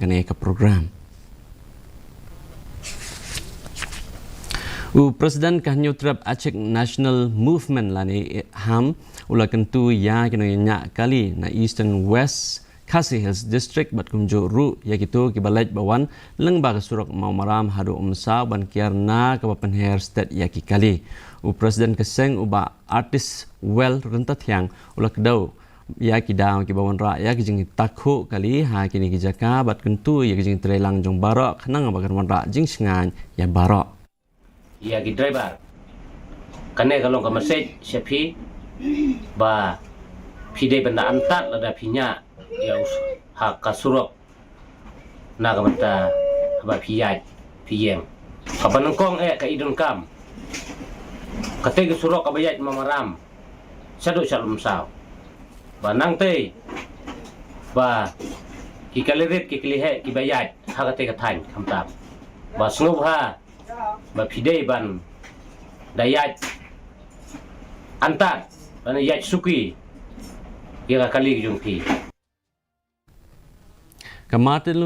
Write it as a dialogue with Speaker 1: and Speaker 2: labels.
Speaker 1: kene ke program. Presiden Kahnyut Trap Aceh National Movement lani ham ula kentu ya kena nyak kali na Eastern West Khasi Hills District bat kumjo ru ya gitu kibalaj bawan lengba kesurok mau maram hadu umsa ban kiarna kapapan hair state ya kali. Presiden keseng uba artis well rentat yang ula kedau ya kidau kibawan ra ya kijing takhu kali ha kini kijaka bat kentu ya kijing trelang jong barok kenang bagan wan ra jing singan ya barok.
Speaker 2: Ya ki driver kane kalau ke masjid sepi ba pide benda antat lada pinya ya hak kasurok na kamata ba piyaj piyeng kapan kong ka idun kam kate ke surok kabayat mamaram sadu shalom saw ba nang te ba ki kalirit ki klihe ki bayat hakate ka than kamtap ba snub ha ba pidei ban dayat antat ban yat suki kira kali jungki
Speaker 1: Kamatin